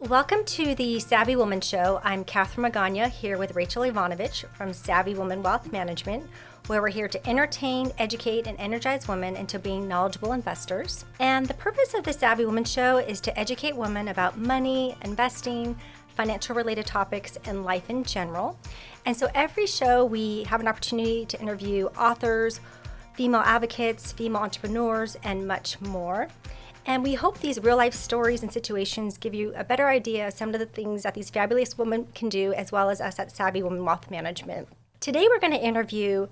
Welcome to the Savvy Woman Show. I'm Catherine Magana here with Rachel Ivanovich from Savvy Woman Wealth Management, where we're here to entertain, educate, and energize women into being knowledgeable investors. And the purpose of the Savvy Woman Show is to educate women about money, investing, financial related topics, and life in general. And so every show we have an opportunity to interview authors, female advocates, female entrepreneurs, and much more. And we hope these real life stories and situations give you a better idea of some of the things that these fabulous women can do, as well as us at Savvy Woman Wealth Management. Today we're going to interview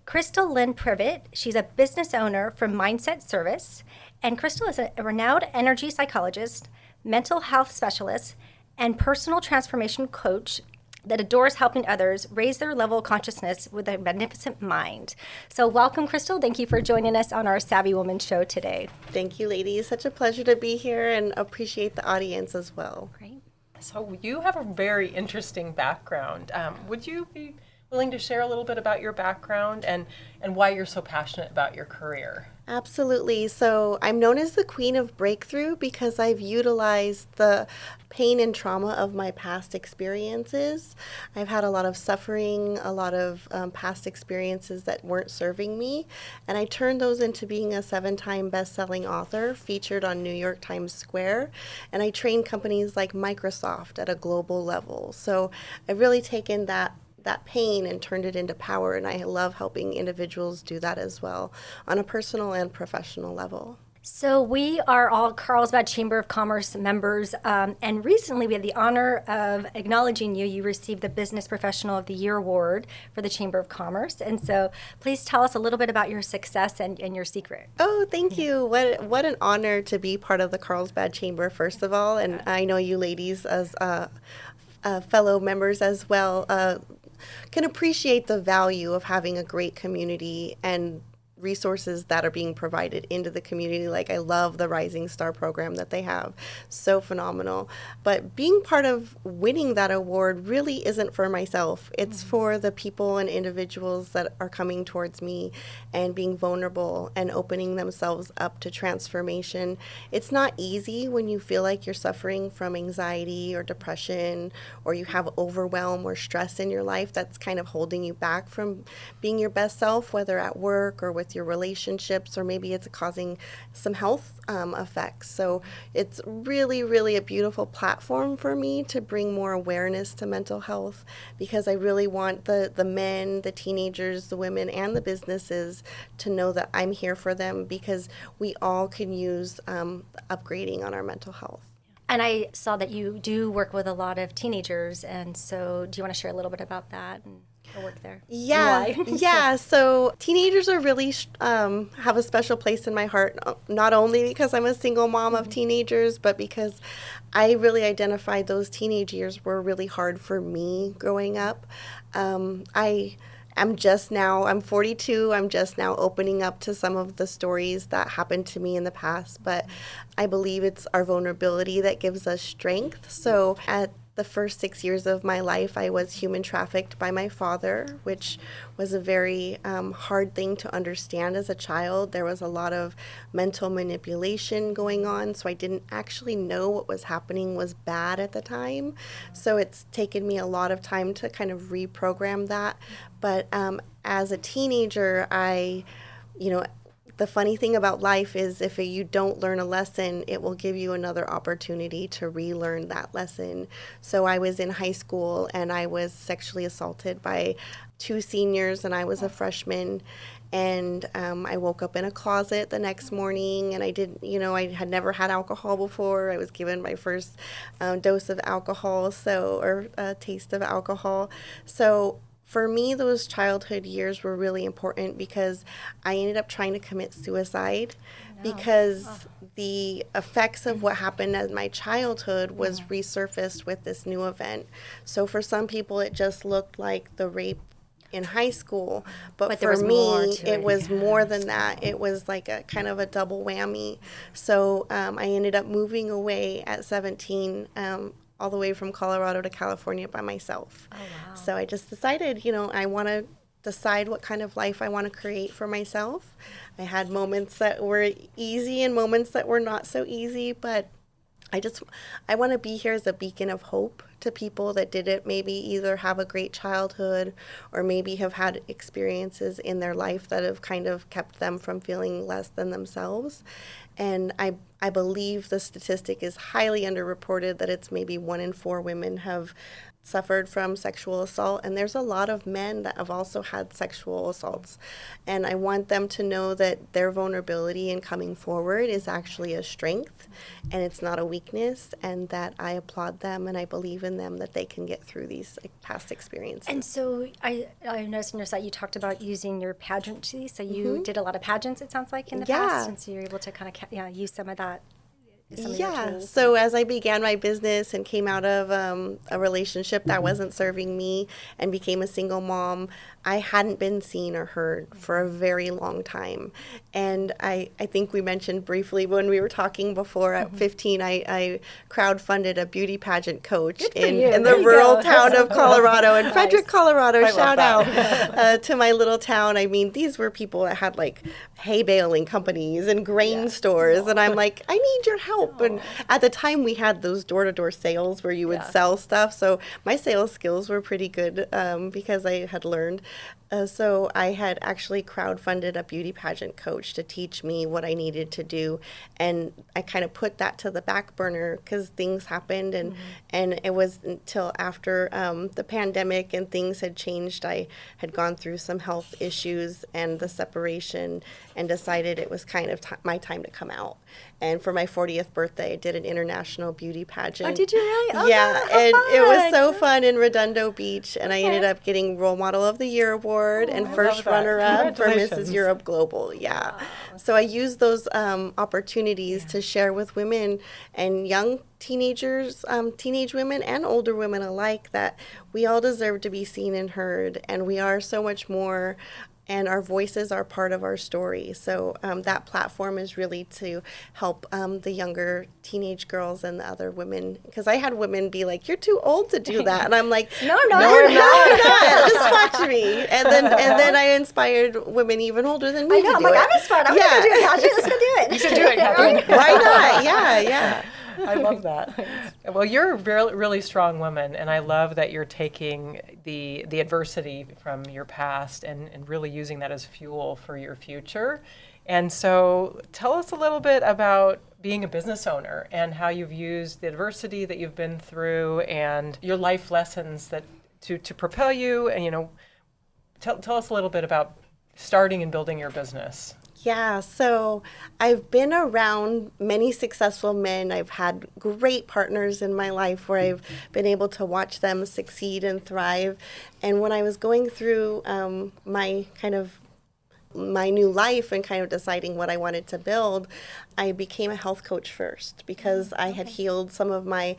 Crystal Lynn Privett. She's a business owner from Mindset Service. And Crystal is a renowned energy psychologist, mental health specialist, and personal transformation coach that adores helping others raise their level of consciousness with a magnificent mind. So welcome, Crystal. Thank you for joining us on our Savvy Woman Show today. Thank you, ladies. Such a pleasure to be here and appreciate the audience as well. Great. So you have a very interesting background. Would you be willing to share a little bit about your background and why you're so passionate about your career? Absolutely. So I'm known as the Queen of Breakthrough because I've utilized the pain and trauma of my past experiences. I've had a lot of suffering, a lot of past experiences that weren't serving me, and I turned those into being a 7-time best-selling author featured on New York Times Square, and I train companies like Microsoft at a global level. So I've really taken that pain and turned it into power, and I love helping individuals do that as well on a personal and professional level. So we are all Carlsbad Chamber of Commerce members, and recently we had the honor of acknowledging you. You received the Business Professional of the Year Award for the Chamber of Commerce, and so please tell us a little bit about your success and your secret. Oh, thank you. What an honor to be part of the Carlsbad Chamber, first of all, and I know you ladies as fellow members as well can appreciate the value of having a great community and resources that are being provided into the community. Like, I love the Rising Star program that they have. So phenomenal. But being part of winning that award really isn't for myself. It's for the people and individuals that are coming towards me and being vulnerable and opening themselves up to transformation. It's not easy when you feel like you're suffering from anxiety or depression, or you have overwhelm or stress in your life that's kind of holding you back from being your best self, whether at work or with your relationships, or maybe it's causing some health effects. So it's really, really a beautiful platform for me to bring more awareness to mental health, because I really want the men, the teenagers, the women, and the businesses to know that I'm here for them, because we all can use upgrading on our mental health. And I saw that you do work with a lot of teenagers, and so do you want to share a little bit about that and your work there? Yeah. So teenagers are really have a special place in my heart, not only because I'm a single mom of teenagers, but because I really identified those teenage years were really hard for me growing up. I'm 42. I'm just now opening up to some of the stories that happened to me in the past, but I believe it's our vulnerability that gives us strength. So at the first 6 years of my life, I was human trafficked by my father, which was a very hard thing to understand as a child. There was a lot of mental manipulation going on, so I didn't actually know what was happening was bad at the time. So it's taken me a lot of time to kind of reprogram that. But as a teenager, the funny thing about life is if you don't learn a lesson, it will give you another opportunity to relearn that lesson. So I was in high school and I was sexually assaulted by 2 seniors, and I was a freshman. And I woke up in a closet the next morning, and I had never had alcohol before. I was given my first dose of alcohol, or a taste of alcohol. So for me, those childhood years were really important because I ended up trying to commit suicide because the effects of what happened in my childhood was resurfaced with this new event. So for some people, it just looked like the rape in high school, but for me, it was more than that. It was like a kind of a double whammy. So I ended up moving away at 17, all the way from Colorado to California by myself. Oh, wow. So I just decided, I want to decide what kind of life I want to create for myself. I had moments that were easy and moments that were not so easy, but I want to be here as a beacon of hope to people that didn't maybe either have a great childhood or maybe have had experiences in their life that have kind of kept them from feeling less than themselves. And I believe the statistic is highly underreported that it's maybe 1 in 4 women have suffered from sexual assault, and there's a lot of men that have also had sexual assaults, and I want them to know that their vulnerability in coming forward is actually a strength and it's not a weakness, and that I applaud them and I believe in them that they can get through these past experiences. And so I noticed on your site you talked about using your pageantry, so you did a lot to it sounds like in the past, and so you're able to kind of use some of that. So as I began my business and came out of a relationship that wasn't serving me and became a single mom, I hadn't been seen or heard for a very long time. And I think we mentioned briefly when we were talking before, at 15, I crowdfunded a beauty pageant coach in the rural town of Colorado, in Frederick, Colorado. Shout out to my little town. I mean, these were people that had like hay baling companies and grain stores. And I'm like, I need your help. And at the time we had those door-to-door sales where you would sell stuff. So my sales skills were pretty good because I had learned. So I had actually crowdfunded a beauty pageant coach to teach me what I needed to do. And I kind of put that to the back burner because things happened. And it was until after the pandemic and things had changed, I had gone through some health issues and the separation and decided it was kind of my time to come out. And for my 40th birthday, I did an international beauty pageant. Oh, did you really? Oh, yeah, God, and fun. It was so fun in Redondo Beach. And I ended up getting Role Model of the Year award and first runner-up for Mrs. Europe Global. Yeah. So I use those opportunities to share with women and young teenagers, teenage women and older women alike, that we all deserve to be seen and heard, and we are so much more, and our voices are part of our story. So that platform is really to help the younger teenage girls and the other women, because I had women be like, "You're too old to do that," and I'm like, "No, I'm not. Just watch me." And then I inspired women even older than me. I know. I'm like, I'm inspired. I'm gonna do it. Let's go do it. You should do it, Catherine. Why not? Yeah. I love that. Well, you're a really strong woman, and I love that you're taking the adversity from your past and really using that as fuel for your future. And so tell us a little bit about being a business owner and how you've used the adversity that you've been through and your life lessons that to propel you. And, tell us a little bit about starting and building your business. Yeah, so I've been around many successful men. I've had great partners in my life where I've been able to watch them succeed and thrive. And when I was going through my new life and kind of deciding what I wanted to build, I became a health coach first because I had healed some of my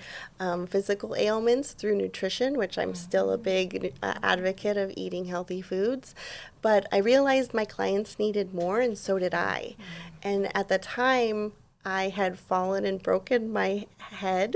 physical ailments through nutrition, which I'm still a big advocate of eating healthy foods. But I realized my clients needed more, and so did I. And at the time, I had fallen and broken my head,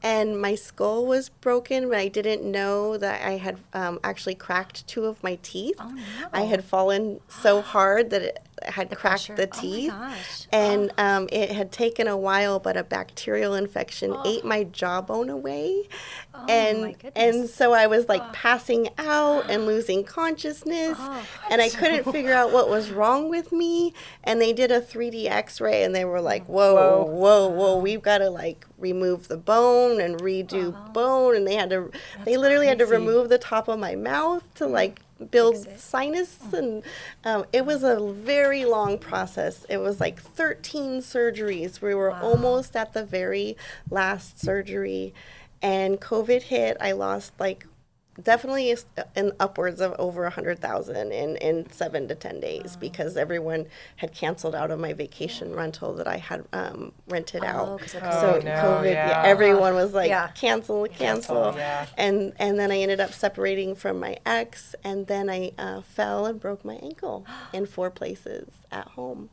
and my skull was broken, but I didn't know that I had actually cracked 2 of my teeth. Oh, no. I had fallen so hard that it had cracked the teeth. Oh my gosh. And it had taken a while, but a bacterial infection ate my jawbone away. Oh, and my goodness. and so I was like passing out and losing consciousness, and I couldn't figure out what was wrong with me. And they did a 3D X-ray, and they were like, whoa, we've got to like remove the bone and redo bone, and they literally had to remove the top of my mouth to like build sinus, and it was a very long process. It was like 13 surgeries. We were almost at the very last surgery, and COVID hit. I lost like definitely in upwards of over 100,000 in 7 to 10 days because everyone had canceled out of my vacation rental that I had rented out. So COVID, everyone was like, cancel. Yeah. And then I ended up separating from my ex, and then I fell and broke my ankle in 4 places at home.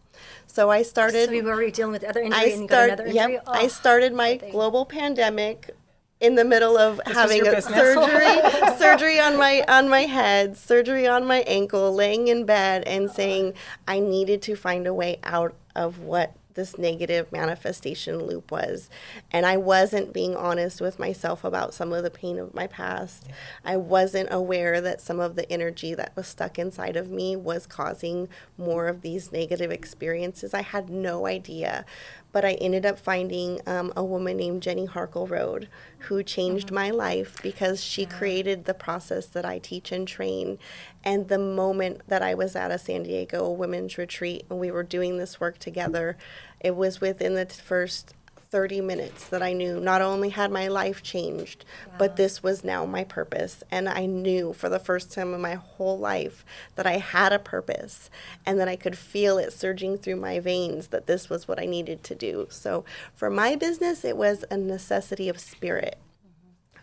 So I started. So you were already dealing with the other injury and you got another injury? Yep. I started my global pandemic in the middle of having a surgery on my head, surgery on my ankle, laying in bed and saying I needed to find a way out of what this negative manifestation loop was. And I wasn't being honest with myself about some of the pain of my past. I wasn't aware that some of the energy that was stuck inside of me was causing more of these negative experiences. I had no idea. But I ended up finding a woman named Jenny Harkle-Rode who changed my life because she created the process that I teach and train. And the moment that I was at a San Diego women's retreat and we were doing this work together, it was within the first 30 minutes that I knew not only had my life changed, but this was now my purpose. And I knew for the first time in my whole life that I had a purpose and that I could feel it surging through my veins that this was what I needed to do. So for my business, it was a necessity of spirit.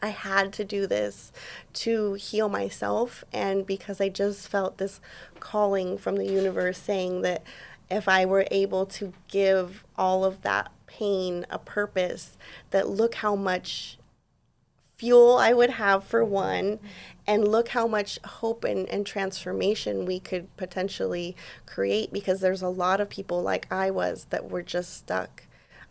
I had to do this to heal myself, and because I just felt this calling from the universe saying that if I were able to give all of that pain a purpose, that look how much fuel I would have for one, and look how much hope and transformation we could potentially create, because there's a lot of people like I was that were just stuck.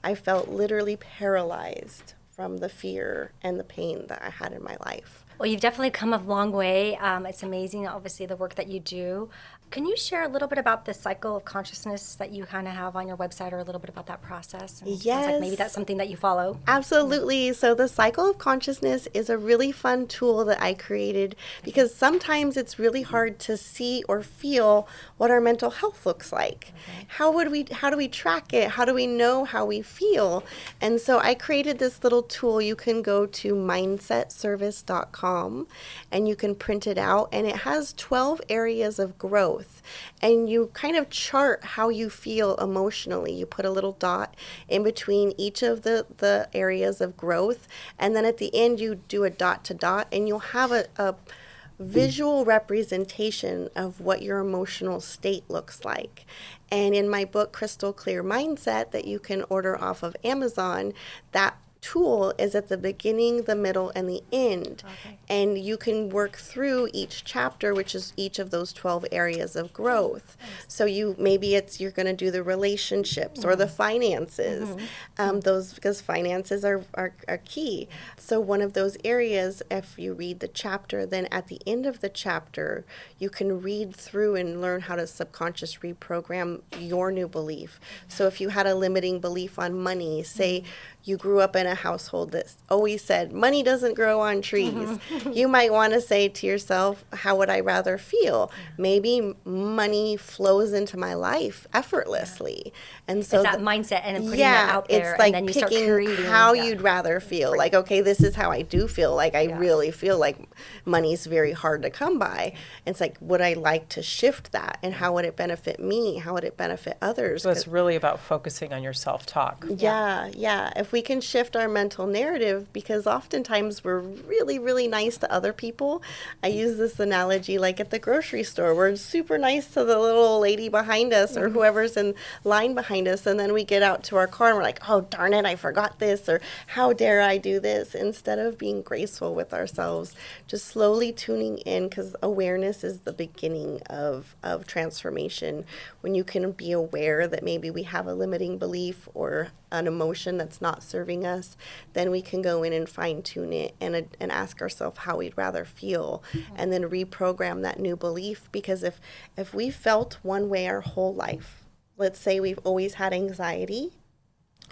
I felt literally paralyzed from the fear and the pain that I had in my life. Well, you've definitely come a long way. It's amazing, obviously, the work that you do. Can you share a little bit about the cycle of consciousness that you kind of have on your website, or a little bit about that process? And it sounds like maybe that's something that you follow. Absolutely. So the cycle of consciousness is a really fun tool that I created because sometimes it's really hard to see or feel what our mental health looks like. How do we track it? How do we know how we feel? And so I created this little tool. You can go to mindsetservice.com and you can print it out, and it has 12 areas of growth. And you kind of chart how you feel emotionally. You put a little dot in between each of the areas of growth, and then at the end you do a dot to dot, and you'll have a visual representation of what your emotional state looks like. And in my book, Crystal Clear Mindset, that you can order off of Amazon, that tool is at the beginning, the middle, and the end. And you can work through each chapter, which is each of those 12 areas of growth. So you're going to do the relationships or the finances, those, because finances are key. So one of those areas, if you read the chapter, then at the end of the chapter, you can read through and learn how to subconscious reprogram your new belief. So if you had a limiting belief on money, say you grew up in a household that always said money doesn't grow on trees, you might want to say to yourself, how would I rather feel? Maybe money flows into my life effortlessly. And so it's that mindset and then putting that out there, it's like and then you start picking creating how you'd rather feel. Like, okay, this is how I do feel. Like, I really feel like money's very hard to come by. It's like, would I like to shift that? And how would it benefit me? How would it benefit others? So it's really about focusing on your self-talk. Yeah. If we can shift our mental narrative, because oftentimes we're really, really nice to other people. I use this analogy like at the grocery store. We're super nice to the little lady behind us or whoever's in line behind us, and then we get out to our car and we're like, oh, darn it, I forgot this, or how dare I do this? Instead of being graceful with ourselves, just slowly tuning in, because awareness is the beginning of transformation. When you can be aware that maybe we have a limiting belief or an emotion that's not serving us, then we can go in and fine-tune it and ask ourselves how we'd rather feel, and then reprogram that new belief. Because if we felt one way our whole life, let's say we've always had anxiety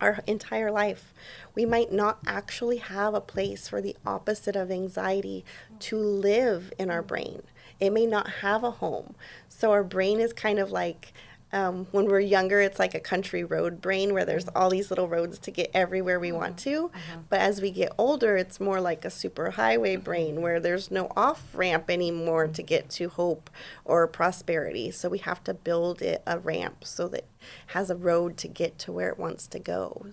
our entire life, we might not actually have a place for the opposite of anxiety to live in our brain. It may not have a home. So our brain is kind of like, when we're younger, it's like a country road brain where there's all these little roads to get everywhere we want to. But as we get older, it's more like a super highway brain where there's no off ramp anymore to get to hope or prosperity. So we have to build it a ramp so that it has a road to get to where it wants to go.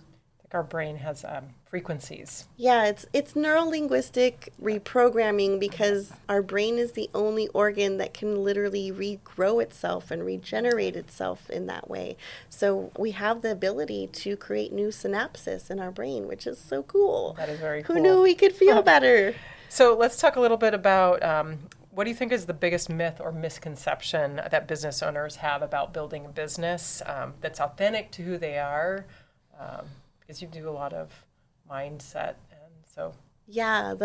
Our brain has frequencies. Yeah, it's neuro-linguistic reprogramming, because our brain is the only organ that can literally regrow itself and regenerate itself in that way. So we have the ability to create new synapses in our brain, which is so cool. That is very cool. Who knew we could feel better? So let's talk a little bit about what do you think is the biggest myth or misconception that business owners have about building a business that's authentic to who they are? Because you do a lot of mindset, and so. Yeah,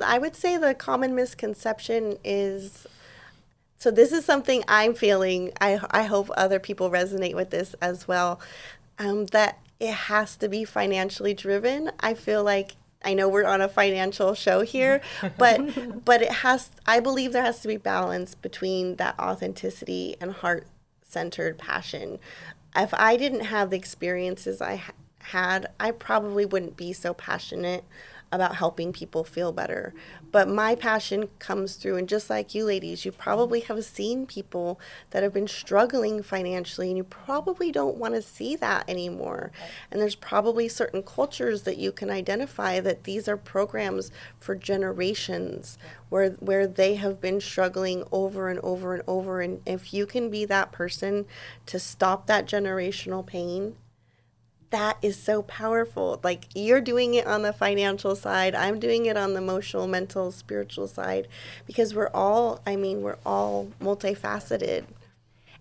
I would say the common misconception is, so this is something I'm feeling, I hope other people resonate with this as well, that it has to be financially driven. I feel like, I know we're on a financial show here, but I believe there has to be balance between that authenticity and heart-centered passion. If I didn't have the experiences I had, I probably wouldn't be so passionate about helping people feel better. But my passion comes through, and just like you ladies, you probably have seen people that have been struggling financially, and you probably don't want to see that anymore. Right. And there's probably certain cultures that you can identify that these are programs for generations where they have been struggling over and over and over. And if you can be that person to stop that generational pain, that is so powerful. Like, you're doing it on the financial side, I'm doing it on the emotional, mental, spiritual side, because we're all multifaceted.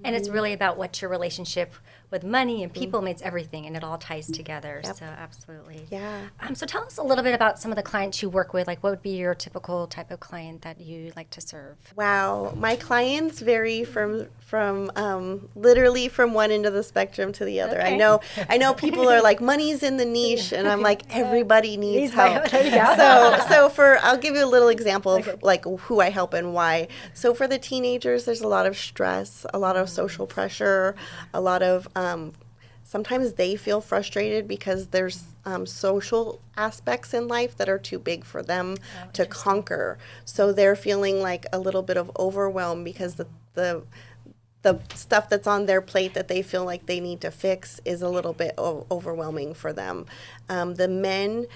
And it's really about what your relationship with money and people means everything, and it all ties together. Yep. So absolutely. Yeah. So tell us a little bit about some of the clients you work with. Like, what would be your typical type of client that you like to serve? Wow, my clients vary from literally from one end of the spectrum to the other. Okay. I know people are like, money's in the niche, and I'm like, everybody needs help. I'll give you a little example of like who I help and why. So for the teenagers, there's a lot of stress, a lot of social pressure, a lot of sometimes they feel frustrated because there's social aspects in life that are too big for them to conquer. So they're feeling like a little bit of overwhelm because the stuff that's on their plate that they feel like they need to fix is a little bit overwhelming for them. The men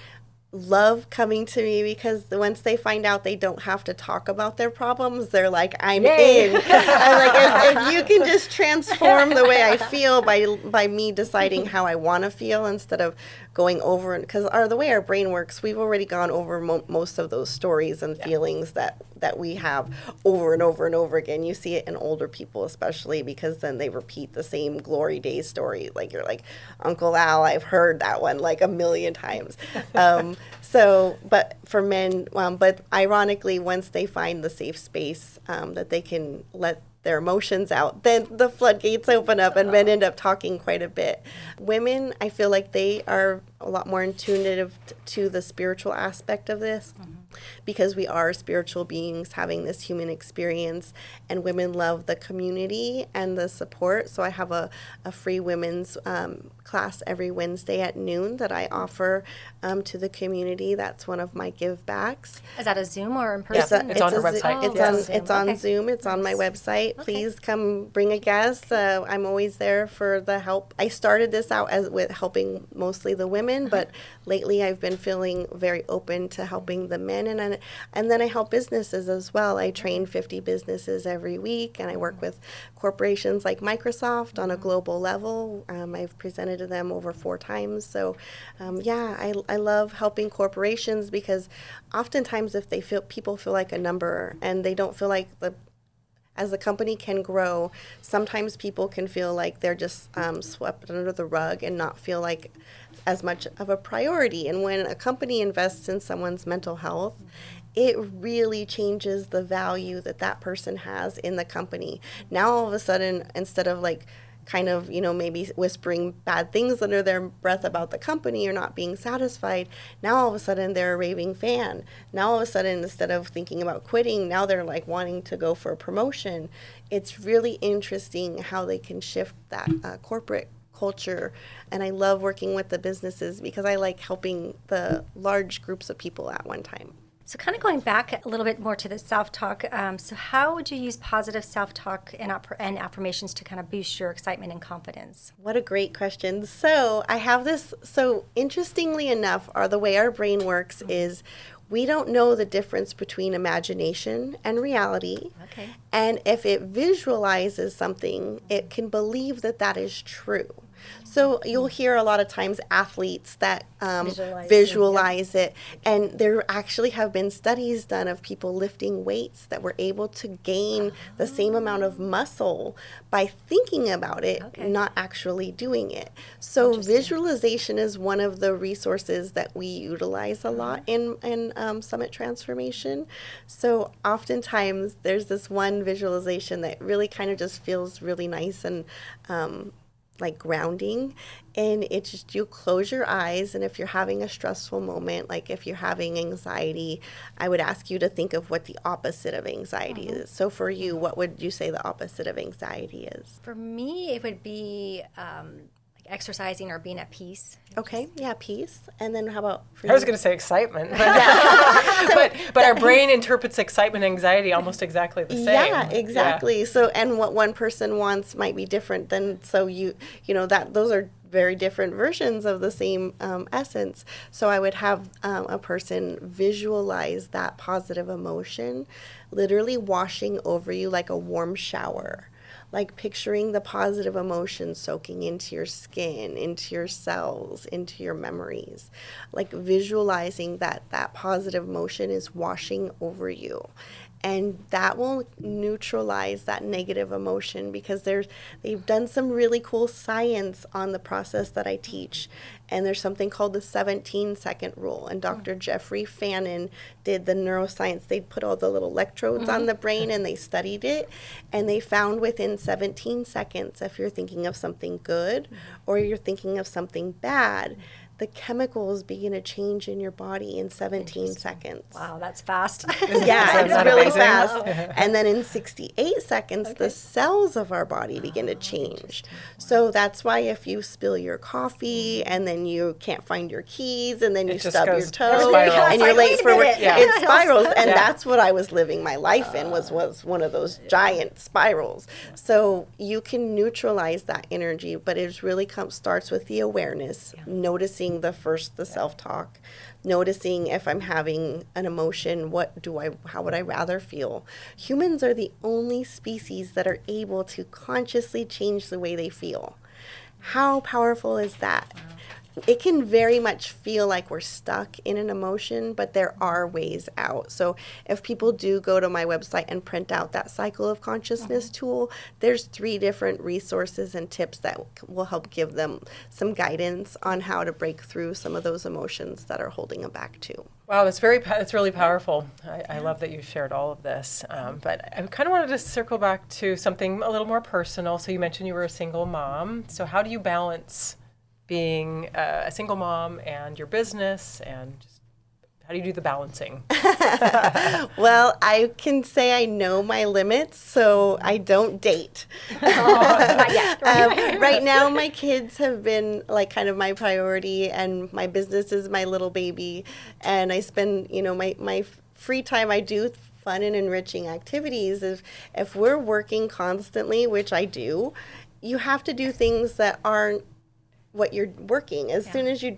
love coming to me because once they find out they don't have to talk about their problems, they're like, I'm in. I'm like, if you can just transform the way I feel by me deciding how I want to feel instead of going over, because the way our brain works, we've already gone over most of those stories and feelings that we have over and over and over again. You see it in older people especially, because then they repeat the same glory days story. Like, you're like, Uncle Al, I've heard that one like a million times. But for men, but ironically, once they find the safe space that they can let their emotions out, then the floodgates open up and men end up talking quite a bit. Women, I feel like they are a lot more intuitive to the spiritual aspect of this, because we are spiritual beings having this human experience, and women love the community and the support. So I have a free women's class every Wednesday at noon that I offer to the community. That's one of my give backs. Is that a Zoom or in person? It's on her website. It's on Zoom. It's on my website. Please come bring a guest. I'm always there for the help. I started this out with helping mostly the women, but lately I've been feeling very open to helping the men, and then I help businesses as well. I train 50 businesses every week, and I work with corporations like Microsoft on a global level. I've presented to them over 4 times. So I love helping corporations, because oftentimes if people feel like a number and they don't feel like as the company can grow, sometimes people can feel like they're just swept under the rug and not feel like as much of a priority. And when a company invests in someone's mental health, it really changes the value that person has in the company. Now all of a sudden, instead of like kind of, maybe whispering bad things under their breath about the company or not being satisfied, now all of a sudden they're a raving fan. Now all of a sudden, instead of thinking about quitting, now they're like wanting to go for a promotion. It's really interesting how they can shift that corporate culture. And I love working with the businesses because I like helping the large groups of people at one time. So kind of going back a little bit more to the self-talk, so how would you use positive self-talk and affirmations to kind of boost your excitement and confidence? What a great question. So I have this, so interestingly enough, the way our brain works is we don't know the difference between imagination and reality. Okay. And if it visualizes something, it can believe that is true. So you'll hear a lot of times athletes that Visualize, visualize it, and there actually have been studies done of people lifting weights that were able to gain the same amount of muscle by thinking about it, not actually doing it. So visualization is one of the resources that we utilize a lot in Summit Transformation. So oftentimes there's this one visualization that really kind of just feels really nice and like grounding, and it's just you close your eyes, and if you're having a stressful moment, like if you're having anxiety, I would ask you to think of what the opposite of anxiety is. So for you, what would you say the opposite of anxiety is? For me, it would be like exercising or being at peace. Okay, yeah, peace. And then how about for I was you? going to say excitement, but our brain interprets excitement and anxiety almost exactly the same. Yeah, exactly. So, and what one person wants might be different than, so you know, that those are very different versions of the same essence. So I would have a person visualize that positive emotion literally washing over you like a warm shower. Like picturing the positive emotion soaking into your skin, into your cells, into your memories. Like visualizing that positive emotion is washing over you. And that will neutralize that negative emotion, because they've done some really cool science on the process that I teach. And there's something called the 17-second rule. And Dr. Jeffrey Fannin did the neuroscience. They put all the little electrodes on the brain and they studied it. And they found within 17 seconds, if you're thinking of something good or you're thinking of something bad, the chemicals begin to change in your body in 17 seconds. Wow, that's fast. Yeah, it's that really amazing? fast. And then in 68 seconds, the cells of our body begin to change. So that's why if you spill your coffee and then you can't find your keys and then you It just stub your goes toe spirals. and you're Like, late wait a for work, minute. it spirals. And Yeah. that's what I was living my life in, was one of those giant spirals. So you can neutralize that energy, but it really starts with the awareness, noticing the self-talk, noticing if I'm having an emotion, how would I rather feel? Humans are the only species that are able to consciously change the way they feel. How powerful is that? It can very much feel like we're stuck in an emotion, but there are ways out. So if people do go to my website and print out that cycle of consciousness tool, there's 3 different resources and tips that will help give them some guidance on how to break through some of those emotions that are holding them back too. Wow, that's really powerful. I love that you shared all of this. But I kind of wanted to circle back to something a little more personal. So you mentioned you were a single mom. So how do you balance being a single mom and your business, and just how do you do the balancing? Well, I can say I know my limits, so I don't date. Not yet. Right now, my kids have been like kind of my priority, and my business is my little baby. And I spend, my free time, I do fun and enriching activities. If we're working constantly, which I do, you have to do things that aren't what you're working. As soon as you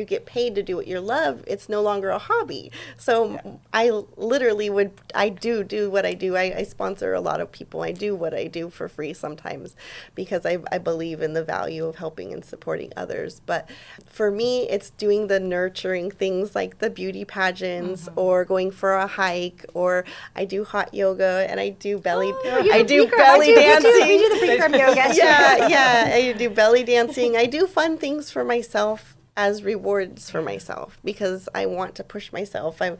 get paid to do what you love, it's no longer a hobby. So I literally I do what I do. I sponsor a lot of people. I do what I do for free sometimes because I believe in the value of helping and supporting others. But for me, it's doing the nurturing things like the beauty pageants or going for a hike, or I do hot yoga and I do belly dancing. We do the Bikram yoga. Yeah, I do belly dancing. I do fun things for myself as rewards for myself because I want to push myself. And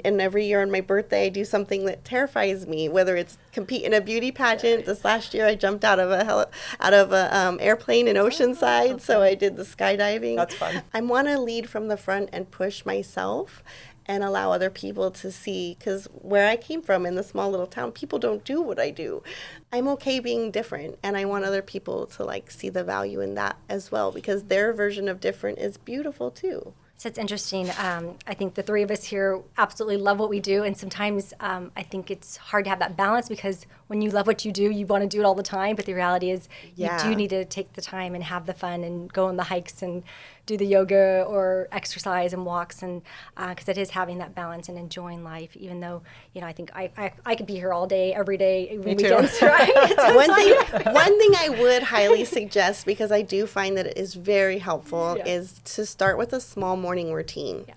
every year on my birthday, I do something that terrifies me, whether it's compete in a beauty pageant. This last year, I jumped out of a airplane in Oceanside, so I did the skydiving. That's fun. I want to lead from the front and push myself and allow other people to see, because where I came from in the small little town, people don't do what I do. I'm okay being different, and I want other people to see the value in that as well, because their version of different is beautiful too. So it's interesting. I think the 3 of us here absolutely love what we do. And sometimes I think it's hard to have that balance, because when you love what you do, you want to do it all the time. But the reality is you do need to take the time and have the fun and go on the hikes and do the yoga or exercise and walks, and because it is having that balance and enjoying life, even though, I think I could be here all day, every day, even Me too. weekends, right? One thing I would highly suggest, because I do find that it is very helpful, is to start with a small morning routine. Yeah.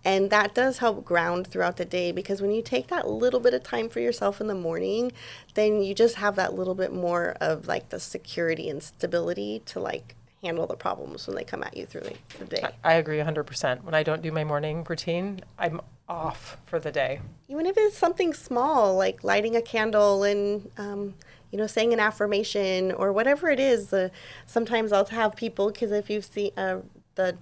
And that does help ground throughout the day, because when you take that little bit of time for yourself in the morning, then you just have that little bit more of like the security and stability to like handle the problems when they come at you through the day. I agree 100%. When I don't do my morning routine, I'm off for the day. Even if it's something small, like lighting a candle and, saying an affirmation or whatever it is. Sometimes I'll have people, because if you've seen the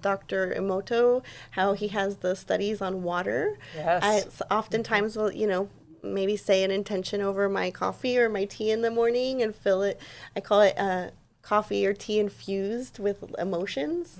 Dr. Emoto, how he has the studies on water. Yes. I oftentimes will, maybe say an intention over my coffee or my tea in the morning and fill it. I call it coffee or tea infused with emotions.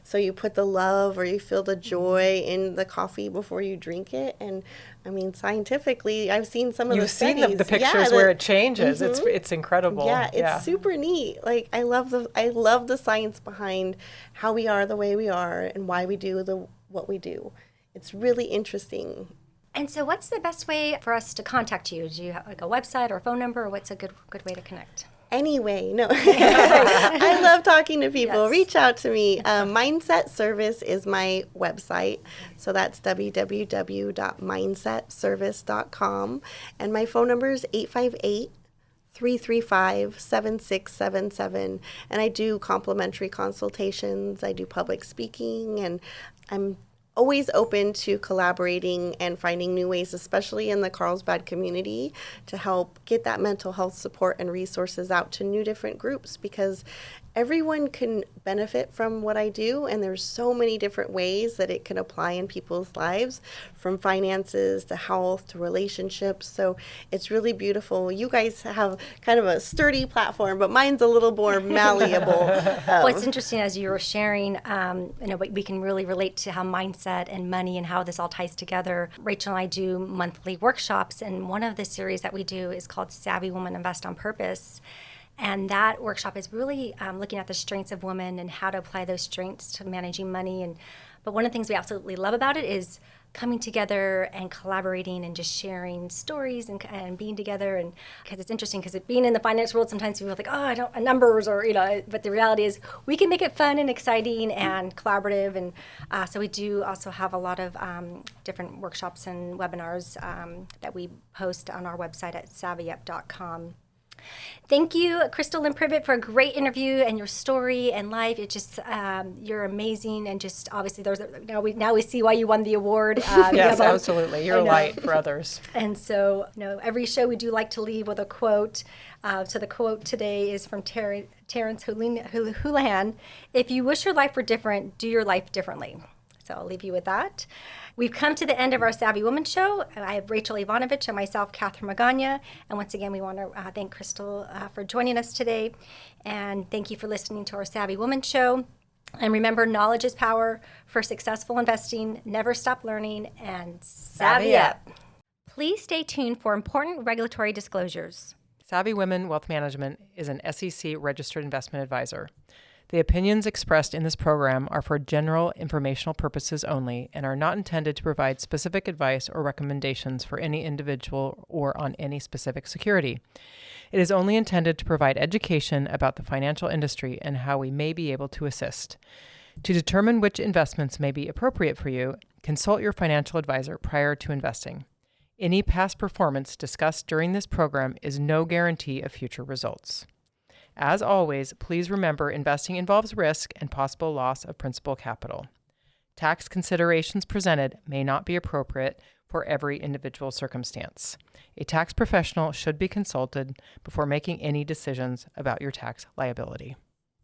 So you put the love or you feel the joy in the coffee before you drink it. And I mean, scientifically, I've seen some of the studies. You've seen the pictures where it changes. It's incredible. Yeah, it's super neat. Like I love the science behind how we are the way we are and why we do what we do. It's really interesting. And so what's the best way for us to contact you? Do you have like a website or a phone number, or what's a good way to connect? Anyway, no. I love talking to people. Yes. Reach out to me. Mindset Service is my website. So that's www.mindsetservice.com. And my phone number is 858-335-7677. And I do complimentary consultations. I do public speaking, and I'm always open to collaborating and finding new ways, especially in the Carlsbad community, to help get that mental health support and resources out to new different groups, because everyone can benefit from what I do, and there's so many different ways that it can apply in people's lives, from finances to health to relationships. So it's really beautiful. You guys have kind of a sturdy platform, but mine's a little more malleable. What's interesting, as you were sharing, we can really relate to how mindset and money and how this all ties together. Rachel and I do monthly workshops, and one of the series that we do is called Savvy Woman Invest on Purpose. And that workshop is really looking at the strengths of women and how to apply those strengths to managing money. But one of the things we absolutely love about it is coming together and collaborating and just sharing stories and being together. And because it's interesting, because being in the finance world, sometimes people are like, I don't numbers, or but the reality is we can make it fun and exciting and collaborative. And so we do also have a lot of different workshops and webinars that we post on our website at savvyup.com. Thank you, Crystal Lynn Privett, for a great interview and your story and life. It just, you're amazing, and just obviously now we see why you won the award. Yes, absolutely. You're a light for others. And so, every show we do like to leave with a quote. So the quote today is from Terrence Houlihan. If you wish your life were different, do your life differently. So I'll leave you with that. We've come to the end of our Savvy Woman Show. I have Rachel Ivanovich and myself, Catherine Magana. And once again, we want to thank Crystal for joining us today. And thank you for listening to our Savvy Woman Show. And remember, knowledge is power. For successful investing, never stop learning, and savvy up. Please stay tuned for important regulatory disclosures. Savvy Women Wealth Management is an SEC registered investment advisor. The opinions expressed in this program are for general informational purposes only and are not intended to provide specific advice or recommendations for any individual or on any specific security. It is only intended to provide education about the financial industry and how we may be able to assist. To determine which investments may be appropriate for you, consult your financial advisor prior to investing. Any past performance discussed during this program is no guarantee of future results. As always, please remember investing involves risk and possible loss of principal capital. Tax considerations presented may not be appropriate for every individual circumstance. A tax professional should be consulted before making any decisions about your tax liability.